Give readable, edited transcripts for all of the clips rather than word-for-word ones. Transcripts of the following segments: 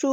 2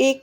1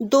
2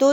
2